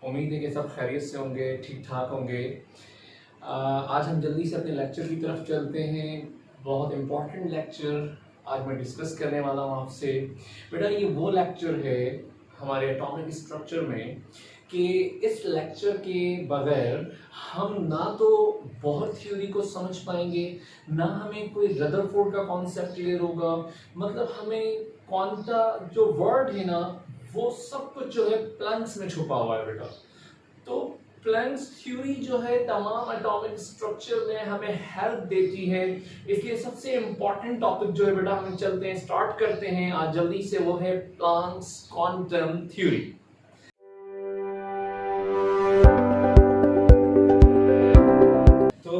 उम्मीद है कि सब खैरियत से होंगे, ठीक ठाक होंगे। आज हम जल्दी से अपने लेक्चर की तरफ चलते हैं। बहुत इम्पोर्टेंट लेक्चर आज मैं डिस्कस करने वाला हूँ आपसे। बेटा ये वो लेक्चर है हमारे एटॉमिक स्ट्रक्चर में कि इस लेक्चर के बगैर हम ना तो बहुत थ्योरी को समझ पाएंगे, ना हमें कोई रदरफोर्ड का कॉन्सेप्ट क्लियर होगा। मतलब हमें क्वांटा जो वर्ड है ना वो सब कुछ जो है प्लैंक्स में छुपा हुआ है बेटा। तो प्लैंक्स थ्योरी जो है तमाम एटॉमिक स्ट्रक्चर में हमें हेल्प देती है। इसलिए सबसे इम्पोर्टेंट टॉपिक जो है बेटा हम चलते हैं, स्टार्ट करते हैं आज जल्दी से, वो है प्लैंक्स क्वांटम थ्योरी। तो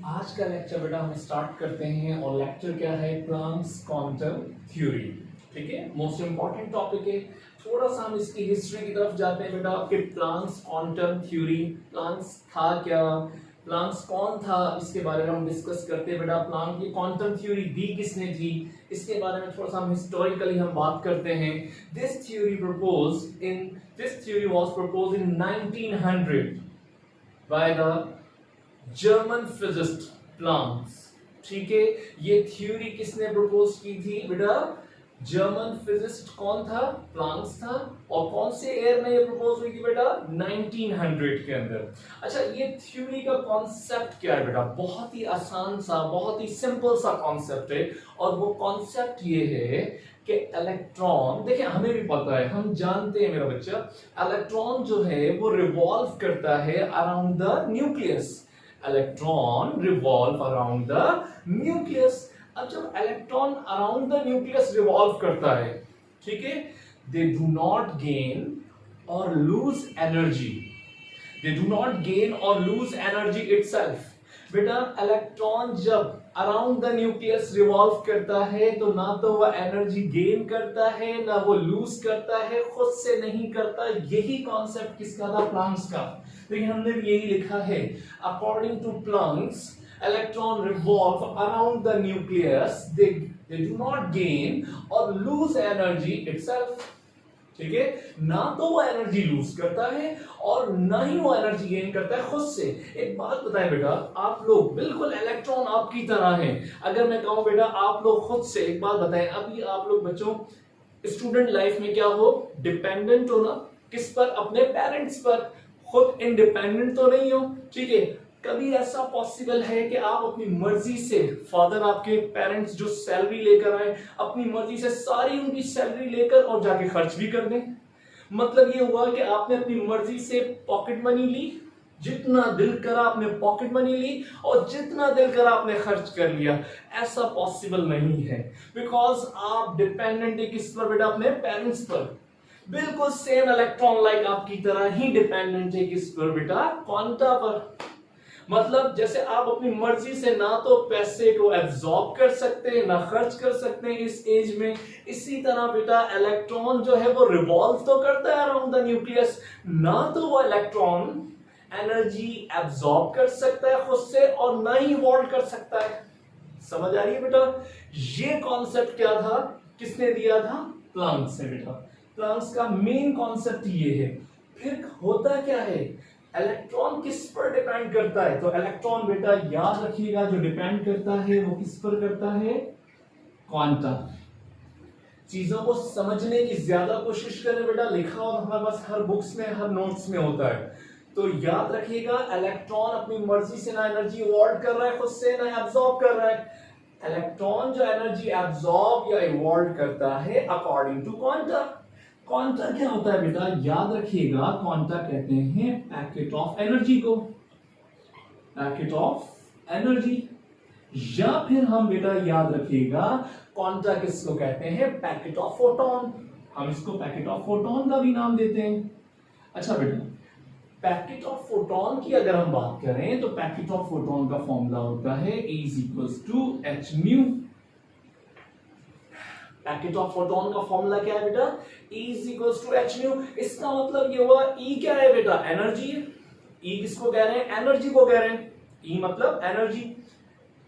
आज का लेक्चर बेटा हम स्टार्ट करते हैं और लेक्चर क्या है? Planck's quantum theory. ठीक है, मोस्ट इंपॉर्टेंट टॉपिक है। थोड़ा सा हम इसकी हिस्ट्री की तरफ जाते हैं बेटा कि प्लैंक्स क्वांटम थ्योरी, प्लैंक्स था क्या, प्लैंक्स कौन था, इसके बारे में हम डिस्कस करते हैं बेटा। प्लैंक की क्वांटम थ्योरी दी किसने थी, इसके बारे में थोड़ा सा हम हिस्टोरिकली हम बात करते हैं। This theory was proposed in 1900 by the German physicist Planck's. ठीक है, ये थ्योरी किसने प्रपोज की थी बेटा? जर्मन फिजिस्ट कौन था? प्लैंक्स था। और कौन से ईयर में ये प्रपोज हुई थी बेटा? 1900 के अंदर। अच्छा, ये थ्योरी का कॉन्सेप्ट क्या है बेटा? बहुत ही आसान सा, बहुत ही सिंपल सा कॉन्सेप्ट है। और वो कॉन्सेप्ट ये है कि इलेक्ट्रॉन, देखिए हमें भी पता है, हम जानते हैं मेरा बच्चा, इलेक्ट्रॉन जो है वो रिवॉल्व करता है around the nucleus. Electron revolve around the nucleus. अब जब electron around the nucleus revolve करता है, ठीक है, दे डू नॉट गेन और lose energy. They do not gain और लूज एनर्जी इटसेल्फ। बेटा इलेक्ट्रॉन जब अराउंड द न्यूक्लियस रिवॉल्व करता है तो ना तो वह एनर्जी गेन करता है ना वो लूज करता है, खुद से नहीं करता। यही कॉन्सेप्ट किसका था? प्लैंक्स का। देखिए हमने भी यही लिखा है, according to Planck's electron revolve around the nucleus, they do not gain or lose energy itself। ठीक है, ना तो वो एनर्जी लूज करता है और ना ही वो एनर्जी गेन करता है खुद से। एक बात बताएं बेटा, आप लोग बिल्कुल इलेक्ट्रॉन आपकी तरह हैं। अगर मैं कहूं बेटा आप लोग खुद से, एक बात बताएं, अभी आप लोग बच्चों स्टूडेंट लाइफ में क्या हो? डिपेंडेंट हो ना, किस पर? अपने पेरेंट्स पर। खुद इंडिपेंडेंट तो नहीं हो। ठीक है, कभी ऐसा पॉसिबल है कि आप अपनी मर्जी से, फादर आपके पेरेंट्स जो सैलरी लेकर आए, अपनी मर्जी से सारी उनकी सैलरी लेकर और जाके खर्च भी कर दें? मतलब ये हुआ कि आपने अपनी मर्जी से पॉकेट मनी ली, जितना दिल करा आपने पॉकेट मनी ली और जितना दिल करा आपने खर्च कर लिया। ऐसा पॉसिबल नहीं है, बिकॉज आप डिपेंडेंट है किस पर बेटा? अपने पेरेंट्स पर। बिल्कुल सेम इलेक्ट्रॉन लाइक आपकी तरह ही डिपेंडेंट है किस पर बेटा? क्वांटा पर। मतलब जैसे आप अपनी मर्जी से ना तो पैसे को एब्जॉर्ब कर सकते हैं ना खर्च कर सकते हैं इस एज में, इसी तरह बेटा इलेक्ट्रॉन जो है वो रिवॉल्व तो करता है अराउंड द न्यूक्लियस, ना तो वो इलेक्ट्रॉन एनर्जी एब्जॉर्ब कर सकता है खुद से और ना ही वॉल्ट कर सकता है। समझ आ रही है बेटा? ये कॉन्सेप्ट क्या था, किसने दिया था? प्लैंक्स ने बेटा। प्लैंक्स का मेन कॉन्सेप्ट ये है। फिर होता क्या है, इलेक्ट्रॉन किस पर डिपेंड करता है? तो इलेक्ट्रॉन बेटा याद रखिएगा जो डिपेंड करता है वो किस पर करता है? क्वांटा। चीजों को समझने की ज्यादा कोशिश करें बेटा, लिखा और हमारे पास हर बुक्स में, हर नोट्स में होता है। तो याद रखिएगा इलेक्ट्रॉन अपनी मर्जी से ना एनर्जी इवॉल्व कर रहा है खुद से, ना एब्जॉर्ब कर रहा है। इलेक्ट्रॉन जो एनर्जी एब्जॉर्ब या इवॉल्व करता है अकॉर्डिंग टू क्वांटा। क्वांटा क्या होता है बेटा? याद रखिएगा, क्वांटा कहते हैं पैकेट ऑफ एनर्जी को, पैकेट ऑफ एनर्जी। या फिर हम बेटा याद रखिएगा क्वांटा किसको कहते हैं? Packet of photon. हम इसको पैकेट ऑफ फोटोन का भी नाम देते हैं। अच्छा बेटा, पैकेट ऑफ फोटोन की अगर हम बात करें तो पैकेट ऑफ फोटोन का फॉर्मूला होता है E equals to h nu. Packet of photon का फॉर्मूला क्या है बेटा? E equals to h nu. इसका मतलब ये हुआ E क्या है बेटा? एनर्जी। E किसको कह रहे हैं? एनर्जी को कह रहे हैं। E मतलब एनर्जी।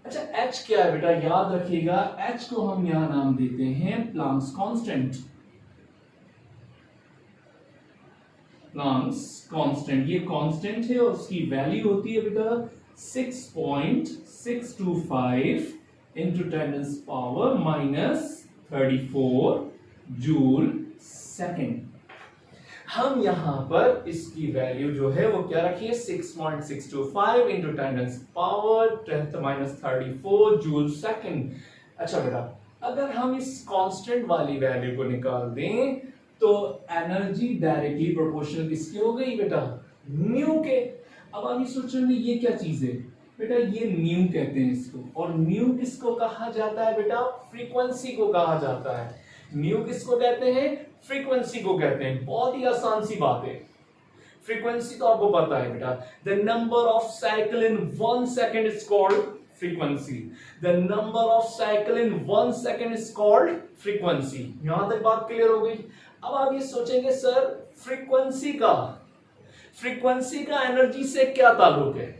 अच्छा H क्या है बेटा? याद रखिएगा H को हम यहां नाम देते हैं प्लैंक्स कांस्टेंट। प्लैंक्स कांस्टेंट, ये कांस्टेंट है और उसकी वैल्यू होती है बेटा 6.625 into 10⁻⁻34 जूल सेकेंड। हम यहां पर इसकी वैल्यू जो है वो क्या रखिए 6.625 into 10⁻⁻34 जूल सेकेंड। अच्छा बेटा, अगर हम इस कांस्टेंट वाली वैल्यू को निकाल दें तो एनर्जी डायरेक्टली प्रोपोर्शनल किसके हो गई बेटा, न्यू के। अब आप ये सोचेंगे ये क्या चीज है बेटा, ये न्यू कहते हैं इसको, और न्यू किसको कहा जाता है बेटा, फ्रीक्वेंसी को कहा जाता है। न्यू किसको कहते हैं, फ्रीक्वेंसी को कहते हैं। बहुत ही आसान सी बात है, फ्रीक्वेंसी तो आपको पता है बेटा, the number of cycle in 1 second is called frequency. The number of cycle in 1 second is called frequency. यहां तक बात क्लियर हो गई। अब आप ये सोचेंगे सर फ्रीक्वेंसी का एनर्जी से क्या ताल्लुक है,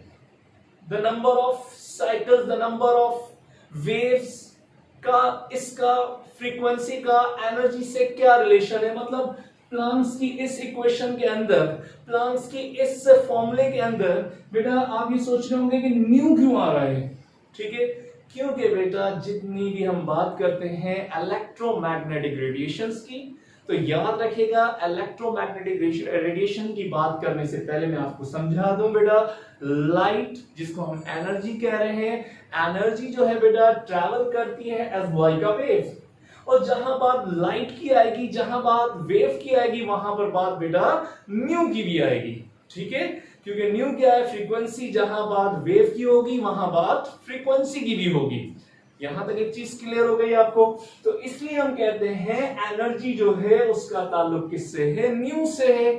the number of cycles, the number of waves का, इसका फ्रीक्वेंसी का एनर्जी से क्या रिलेशन है। मतलब प्लैंक्स की इस इक्वेशन के अंदर, प्लैंक्स की इस फॉर्मूले के अंदर बेटा आप ये सोच रहे होंगे कि न्यू क्यों आ रहा है, ठीक है, क्योंकि बेटा जितनी भी हम बात करते हैं इलेक्ट्रोमैग्नेटिक रेडिएशंस की, तो याद रखिएगा इलेक्ट्रोमैग्नेटिक रेडिएशन की बात करने से पहले मैं आपको समझा दूं बेटा, लाइट जिसको हम एनर्जी कह रहे हैं, एनर्जी जो है बेटा ट्रैवल करती है एज लाइक अ वेव, और जहां बात लाइट की आएगी, जहां बात वेव की आएगी, वहां पर बात बेटा न्यू की भी आएगी, ठीक है, क्योंकि न्यू क्या है, फ्रीक्वेंसी, जहां बात वेव की होगी वहां बात फ्रीक्वेंसी की भी होगी। यहां तक एक चीज क्लियर हो गई आपको। तो इसलिए हम कहते हैं एनर्जी जो है उसका ताल्लुक किससे है, न्यू से है,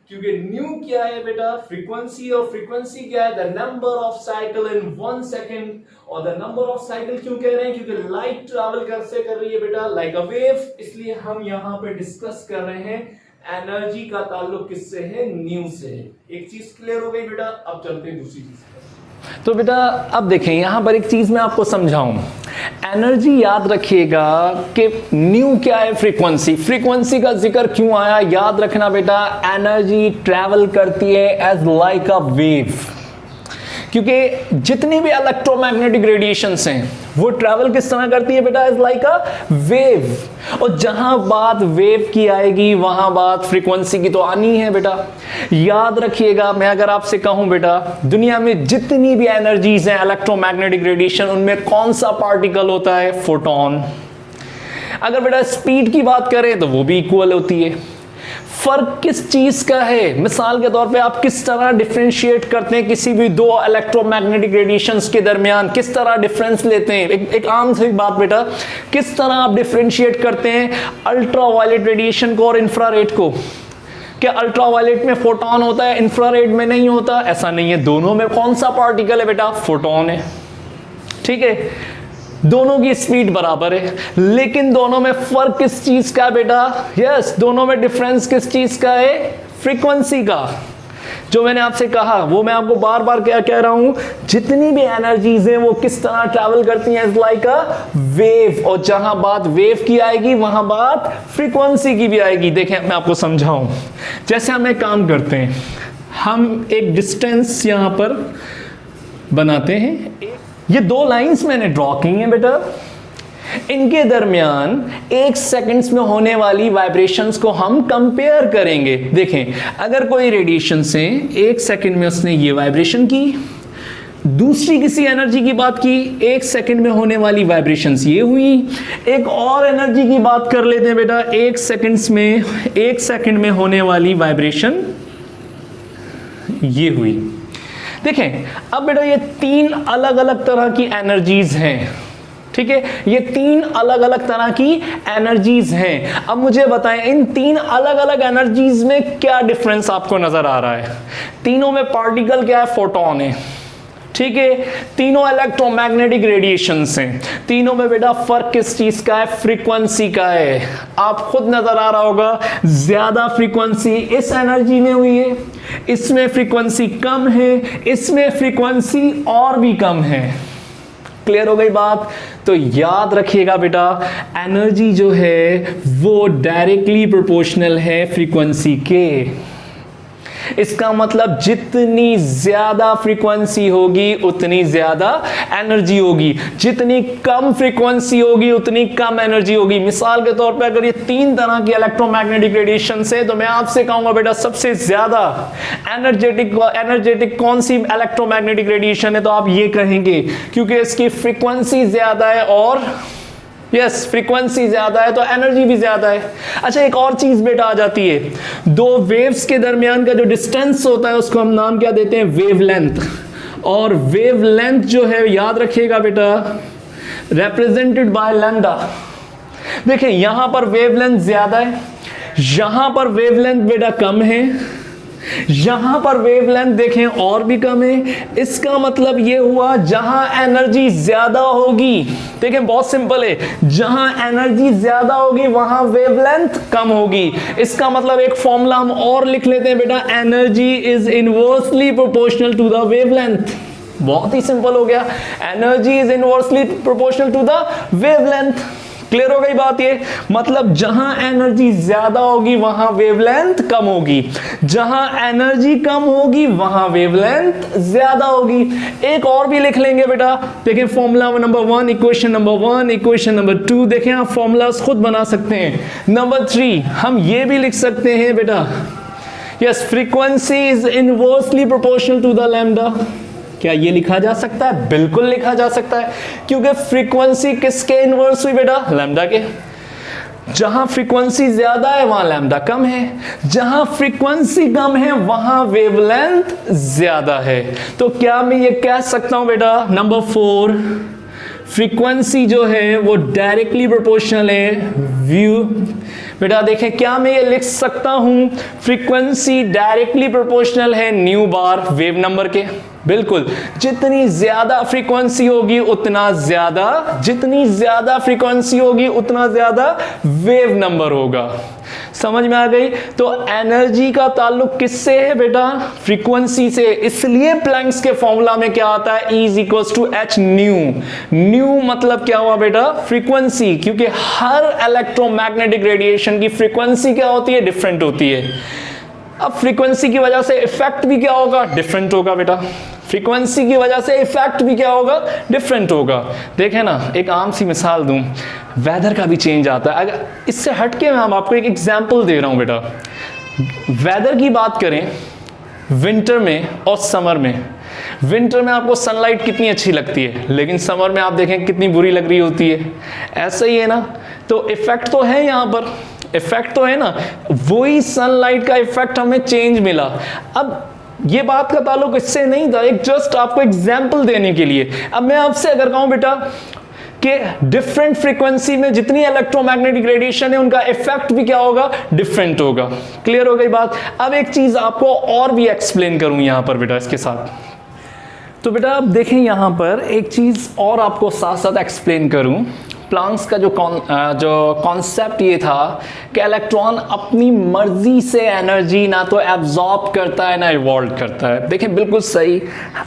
क्योंकि न्यू क्या है बेटा, फ्रीक्वेंसी, और फ्रीक्वेंसी क्या है, the number of cycle in 1 second. और द नंबर ऑफ साइकिल क्यों कह रहे हैं, क्योंकि लाइट ट्रैवल कैसे कर रही है बेटा, लाइक अ वेव, इसलिए हम यहां पे डिस्कस कर रहे हैं एनर्जी का ताल्लुक किससे है, न्यू से है। एक चीज क्लियर हो गई बेटा। अब चलते हैं दूसरी चीज पर। तो बेटा अब देखें यहां पर एक चीज मैं आपको समझाऊं, एनर्जी याद रखिएगा कि न्यू क्या है, फ्रीक्वेंसी। फ्रीक्वेंसी का जिक्र क्यों आया, याद रखना बेटा, एनर्जी ट्रैवल करती है एज लाइक अ वेव, क्योंकि जितनी भी इलेक्ट्रोमैग्नेटिक रेडिएशंस हैं वो ट्रैवल किस तरह करती है बेटा, एज लाइक अ वेव, और जहां बात वेव की आएगी वहां बात फ्रीक्वेंसी की तो आनी है बेटा। याद रखिएगा, मैं अगर आपसे कहूं बेटा दुनिया में जितनी भी एनर्जीज हैं इलेक्ट्रोमैग्नेटिक रेडिएशन, उनमें कौन सा पार्टिकल होता है, फोटोन। अगर बेटा स्पीड की बात करें तो वो भी इक्वल होती है। फर्क किस चीज का है, मिसाल के तौर पे आप किस तरह डिफरेंशिएट करते हैं किसी भी दो इलेक्ट्रोमैग्नेटिक रेडिएशंस के दरमियान, किस तरह डिफरेंस लेते हैं। एक आम सी बात बेटा, किस तरह आप डिफरेंशिएट करते हैं अल्ट्रावायलेट रेडिएशन को और इंफ्रारेड को। क्या अल्ट्रावायलेट में फोटोन होता है, इंफ्रारेड में नहीं होता? ऐसा नहीं है, दोनों में कौन सा पार्टिकल है बेटा, फोटोन है, ठीक है। दोनों की स्पीड बराबर है, लेकिन दोनों में फर्क किस चीज का है बेटा, यस, दोनों में डिफरेंस किस चीज का है, फ्रीक्वेंसी का। जो मैंने आपसे कहा वो मैं आपको बार बार क्या कह रहा हूं, जितनी भी एनर्जीज हैं वो किस तरह ट्रैवल करती हैं, लाइक अ वेव, और जहां बात वेव की आएगी वहां बात फ्रीक्वेंसी की भी आएगी। देखें मैं आपको समझाऊं, जैसे हम एक काम करते हैं, हम एक डिस्टेंस यहां पर बनाते हैं, ये दो लाइंस मैंने ड्रॉ की हैं बेटा, इनके दरमियान 1 सेकंड्स में होने वाली वाइब्रेशंस को हम कंपेयर करेंगे। देखें अगर कोई रेडिएशन से 1 सेकंड में उसने ये वाइब्रेशन की, दूसरी किसी एनर्जी की बात की, 1 सेकंड में होने वाली वाइब्रेशंस ये हुई, एक और एनर्जी की बात कर लेते हैं बेटा, 1 सेकंड में होने वाली वाइब्रेशन ये हुई। देखें अब बेटा ये 3 अलग अलग तरह की एनर्जीज हैं, ठीक है, ये 3 अलग अलग तरह की एनर्जीज हैं। अब मुझे बताएं इन 3 अलग अलग एनर्जीज में क्या डिफरेंस आपको नजर आ रहा है। तीनों में पार्टिकल क्या है, फोटोन है, ठीक है, तीनों इलेक्ट्रोमैग्नेटिक रेडिएशंस हैं, तीनों में बेटा फर्क किस चीज का है, फ्रीक्वेंसी का है। आप खुद नजर आ रहा होगा, ज्यादा फ्रीक्वेंसी इस एनर्जी में हुई है, इसमें फ्रीक्वेंसी कम है, इसमें फ्रीक्वेंसी और भी कम है। क्लियर हो गई बात। तो याद रखिएगा बेटा, एनर्जी जो है वो डायरेक्टली प्रोपोर्शनल है फ्रीक्वेंसी के। इसका मतलब जितनी ज्यादा फ्रीक्वेंसी होगी उतनी ज्यादा एनर्जी होगी, जितनी कम फ्रीक्वेंसी होगी उतनी कम एनर्जी होगी। मिसाल के तौर पे अगर ये 3 तरह की इलेक्ट्रोमैग्नेटिक रेडिएशन है तो मैं आपसे कहूंगा बेटा सबसे ज्यादा एनर्जेटिक कौन सी इलेक्ट्रोमैग्नेटिक रेडिएशन है, तो आप ये कहेंगे क्योंकि इसकी फ्रीक्वेंसी ज्यादा है और यस फ्रीक्वेंसी ज्यादा है तो एनर्जी भी ज्यादा है। अच्छा एक और चीज बेटा आ जाती है, दो वेव्स के दरमियान का जो डिस्टेंस होता है उसको हम नाम क्या देते हैं, वेवलेंथ। और वेवलेंथ जो है याद रखिएगा बेटा रिप्रेजेंटेड बाय लैम्डा। देखिए यहां पर वेवलेंथ ज्यादा है, यहां पर वेवलेंथ बेटा कम है, यहां पर वेवलेंथ देखें और भी कम है। इसका मतलब यह हुआ जहां एनर्जी ज्यादा होगी, देखें बहुत सिंपल है, जहां एनर्जी ज्यादा होगी वहां वेवलेंथ कम होगी। इसका मतलब एक फॉर्मूला हम और लिख लेते हैं बेटा, energy is inversely proportional to the wavelength. बहुत ही सिंपल हो गया, energy is inversely proportional to the wavelength. Clear हो गई बात, ये मतलब जहां एनर्जी ज्यादा होगी वहां वेवलेंथ कम होगी, जहां एनर्जी कम होगी वहां वेवलेंथ ज्यादा होगी। एक और भी लिख लेंगे बेटा, देखें formula number 1, equation number 1, equation number 2, देखें आप फॉर्मूलास खुद बना सकते हैं। नंबर 3 हम ये भी लिख सकते हैं बेटा, yes frequency is inversely proportional to the lambda. क्या ये लिखा जा सकता है? बिल्कुल लिखा जा सकता है, क्योंकि फ्रीक्वेंसी किसके इनवर्स हुई बेटा, लैम्डा के। जहां फ्रीक्वेंसी ज्यादा है वहां लैम्डा कम है, जहां फ्रीक्वेंसी कम है वहां वेवलेंथ ज्यादा है। तो क्या मैं ये कह सकता हूं बेटा, नंबर 4 फ्रीक्वेंसी जो है वो डायरेक्टली प्रोपोर्शनल है व्यू। बेटा देखें क्या मैं ये लिख सकता हूं, फ्रीक्वेंसी डायरेक्टली प्रोपोर्शनल है न्यू बार वेव नंबर के। बिल्कुल, जितनी ज्यादा फ्रीक्वेंसी होगी उतना ज्यादा, जितनी ज्यादा फ्रीक्वेंसी होगी उतना ज्यादा वेव नंबर होगा। समझ में आ गई? तो एनर्जी का ताल्लुक किससे है बेटा, फ्रीक्वेंसी से। इसलिए प्लैंक्स के फॉर्मूला में क्या आता है, E equals to H nu. Nu मतलब क्या हुआ बेटा, फ्रीक्वेंसी, क्योंकि हर इलेक्ट्रोमैग्नेटिक रेडिएशन की फ्रीक्वेंसी क्या होती है, डिफरेंट होती है। अब फ्रीक्वेंसी की वजह से इफेक्ट भी क्या होगा, डिफरेंट होगा बेटा। फ्रीक्वेंसी की वजह से इफेक्ट भी क्या होगा, डिफरेंट होगा। देखें ना, एक आम सी मिसाल दूं, वेदर का भी चेंज आता है। अगर इससे हटके मैं आपको एक एग्जांपल दे रहा हूं बेटा, वेदर की बात करें विंटर में और समर में। विंटर में आपको सनलाइट कितनी अच्छी लगती है, लेकिन समर में आप देखें कितनी बुरी लग रही होती है। ऐसा ही है ना, तो इफेक्ट तो है, यहां पर इफेक्ट तो है ना, वही सनलाइट का इफेक्ट हमें चेंज मिला। अब ये बात का ताल्लुक इससे नहीं था, एक जस्ट आपको एग्जांपल देने के लिए। अब मैं आपसे अगर कहूं बेटा कि डिफरेंट फ्रीक्वेंसी में जितनी इलेक्ट्रोमैग्नेटिक रेडिएशन है उनका इफेक्ट भी क्या होगा, डिफरेंट होगा। क्लियर हो गई बात? अब एक चीज आपको और भी एक्सप्लेन करूं यहां पर बेटा इसके साथ। तो बेटा आप देखें यहां पर एक चीज और आपको साथ साथ एक्सप्लेन करूं। प्लैंक्स का जो कॉन्सेप्ट ये था कि इलेक्ट्रॉन अपनी मर्जी से एनर्जी ना तो एब्जॉर्ब करता है ना इवॉल्व करता है। देखिए बिल्कुल सही।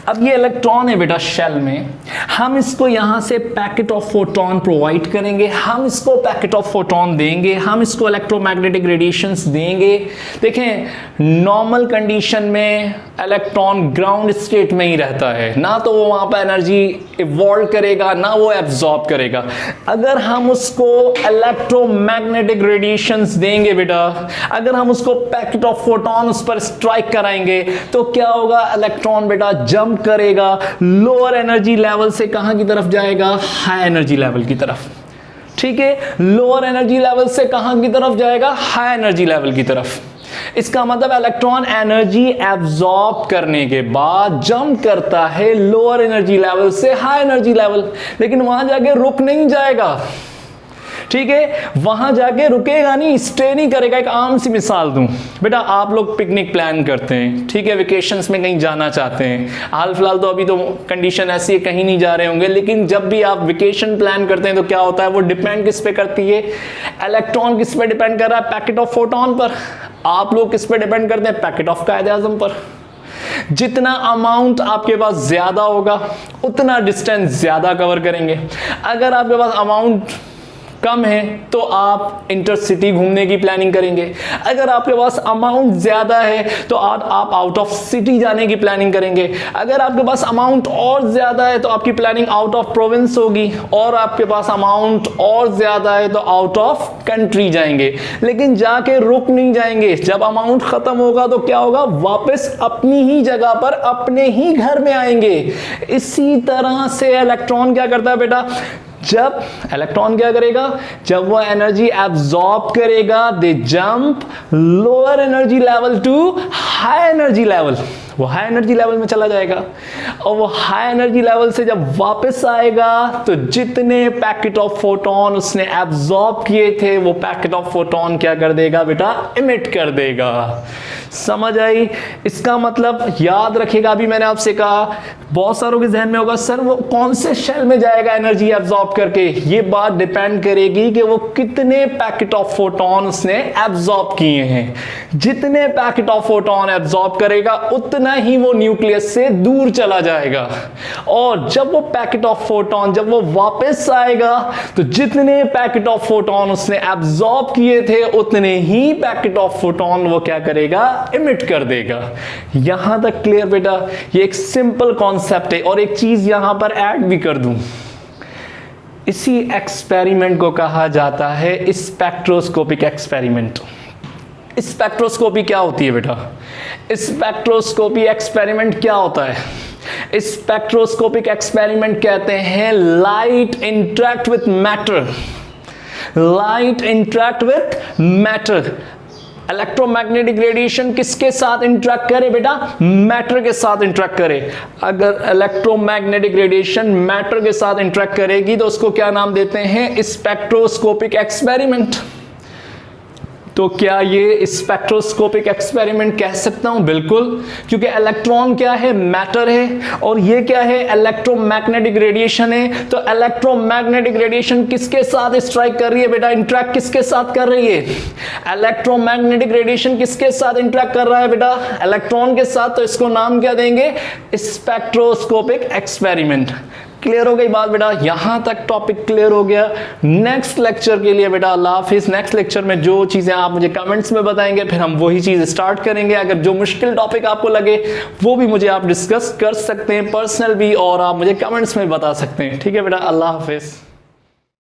अब ये इलेक्ट्रॉन है बेटा शेल में, हम इसको यहाँ से पैकेट ऑफ फोटोन प्रोवाइड करेंगे, हम इसको पैकेट ऑफ फोटोन देंगे, हम इसको इलेक्ट्रोमैग्नेटिक रेडिएशंस देंगे। देखें नॉर्मल कंडीशन में इलेक्ट्रॉन ग्राउंड स्टेट में ही रहता है, ना तो वो वहाँ पर एनर्जी इवॉल्व करेगा ना वो एब्जॉर्ब करेगा। अगर हम उसको इलेक्ट्रोमैग्नेटिक रेडिएशंस देंगे बेटा, अगर हम उसको पैकेट ऑफ फोटोन उस पर स्ट्राइक कराएंगे तो क्या होगा, इलेक्ट्रॉन बेटा जंप करेगा लोअर एनर्जी लेवल से कहां की तरफ जाएगा, हाई एनर्जी लेवल की तरफ। ठीक है, लोअर एनर्जी लेवल से कहां की तरफ जाएगा, हाई एनर्जी लेवल की तरफ। इसका मतलब इलेक्ट्रॉन एनर्जी एब्जॉर्ब करने के बाद जंप करता है लोअर एनर्जी लेवल से हाई एनर्जी लेवल, लेकिन वहां जाके रुक नहीं जाएगा। ठीक है, वहां जाके रुकेगा नहीं, स्टे नहीं करेगा। एक आम सी मिसाल दूं बेटा, आप लोग पिकनिक प्लान करते हैं, ठीक है, वेकेशंस में कहीं जाना चाहते हैं। हाल फिलहाल तो अभी तो कंडीशन ऐसी है कहीं नहीं जा रहे होंगे, लेकिन जब भी आप वेकेशन प्लान करते हैं तो क्या होता है, वो डिपेंड किस पे करती है, इलेक्ट्रॉन किस पे डिपेंड कर रहा है, पैकेट ऑफ फोटोन पर। आप लोग किस पे डिपेंड करते हैं, पैकेट ऑफ कायदे-आज़म पर। जितना अमाउंट आपके पास ज्यादा होगा उतना डिस्टेंस ज्यादा कवर करेंगे। अगर आपके पास अमाउंट कम है तो आप इंटरसिटी घूमने की प्लानिंग करेंगे। अगर आपके पास अमाउंट ज़्यादा है तो आप आउट ऑफ सिटी जाने की प्लानिंग करेंगे। अगर आपके पास अमाउंट और ज़्यादा है तो आपकी प्लानिंग आउट ऑफ प्रोविंस होगी, और आपके पास अमाउंट और ज़्यादा है तो आउट ऑफ कंट्री जाएंगे। लेकिन जाके रुक नहीं जाएंगे, जब अमाउंट ख़त्म होगा तो क्या होगा, वापस अपनी ही जगह पर अपने ही घर में आएंगे। इसी तरह से इलेक्ट्रॉन क्या करता है बेटा, जब इलेक्ट्रॉन क्या करेगा, जब वो एनर्जी एब्जॉर्ब करेगा, they jump lower energy level to high energy level, वो हाई एनर्जी लेवल में चला जाएगा। और वो हाई एनर्जी लेवल से जब वापस आएगा तो जितने पैकेट ऑफ फोटोन उसने एब्जॉर्ब किए थे वो पैकेट ऑफ फोटोन क्या कर देगा बेटा, इमिट कर देगा। समझ आई? इसका मतलब याद रखिएगा, अभी मैंने आपसे कहा, बहुत सारों के जहन में होगा सर वो कौन से शेल में जाएगा एनर्जी एब्जॉर्ब करके। ये बात डिपेंड करेगी कि वो कितने पैकेट ऑफ फोटोन उसने एब्जॉर्ब किए हैं। जितने पैकेट ऑफ फोटोन एब्जॉर्ब करेगा उतना ही वो न्यूक्लियस से दूर चला जाएगा, और जब वो पैकेट ऑफ फोटोन जब वो वापस आएगा तो जितने पैकेट ऑफ फोटोन उसने एब्जॉर्ब किए थे उतने ही पैकेट ऑफ फोटोन वो क्या करेगा, इमिट कर देगा। यहां तक क्लियर बेटा? ये एक सिंपल कॉन्सेप्ट है। और एक चीज यहां पर ऐड भी कर दूं, इसी एक्सपेरिमेंट को कहा जाता है स्पेक्ट्रोस्कोपिक एक्सपेरिमेंट। स्पेक्ट्रोस्कोपी क्या होती है बेटा? स्पेक्ट्रोस्कोपी एक्सपेरिमेंट क्या होता है? स्पेक्ट्रोस्कोपिक एक्सपेरिमेंट कहते हैं light interact with matter, light interact with matter. Electromagnetic radiation किसके साथ इंटरेक्ट करे बेटा? मैटर के साथ इंटरेक्ट करे। अगर इलेक्ट्रोमैग्नेटिक रेडिएशन मैटर के साथ इंटरेक्ट करेगी तो उसको क्या नाम देते हैं? Spectroscopic experiment. तो क्या ये स्पेक्ट्रोस्कोपिक एक्सपेरिमेंट कह सकता हूं? बिल्कुल, क्योंकि इलेक्ट्रॉन क्या है, मैटर है, और ये क्या है, इलेक्ट्रोमैग्नेटिक रेडिएशन है। तो इलेक्ट्रोमैग्नेटिक रेडिएशन किसके साथ स्ट्राइक कर रही है बेटा, इंटरेक्ट किसके साथ कर रही है? इलेक्ट्रोमैग्नेटिक रेडिएशन किसके साथ इंटरेक्ट कर रहा है बेटा? इलेक्ट्रॉन के साथ। तो इसको नाम क्या देंगे? Spectroscopic experiment. क्लियर हो गई बात बेटा? यहां तक टॉपिक क्लियर हो गया। नेक्स्ट लेक्चर के लिए बेटा अल्लाह हाफिज। नेक्स्ट लेक्चर में जो चीजें आप मुझे कमेंट्स में बताएंगे फिर हम वही चीज स्टार्ट करेंगे। अगर जो मुश्किल टॉपिक आपको लगे वो भी मुझे आप डिस्कस कर सकते हैं पर्सनल भी, और आप मुझे कमेंट्स में बता सकते हैं। ठीक है बेटा, अल्लाह हाफिज।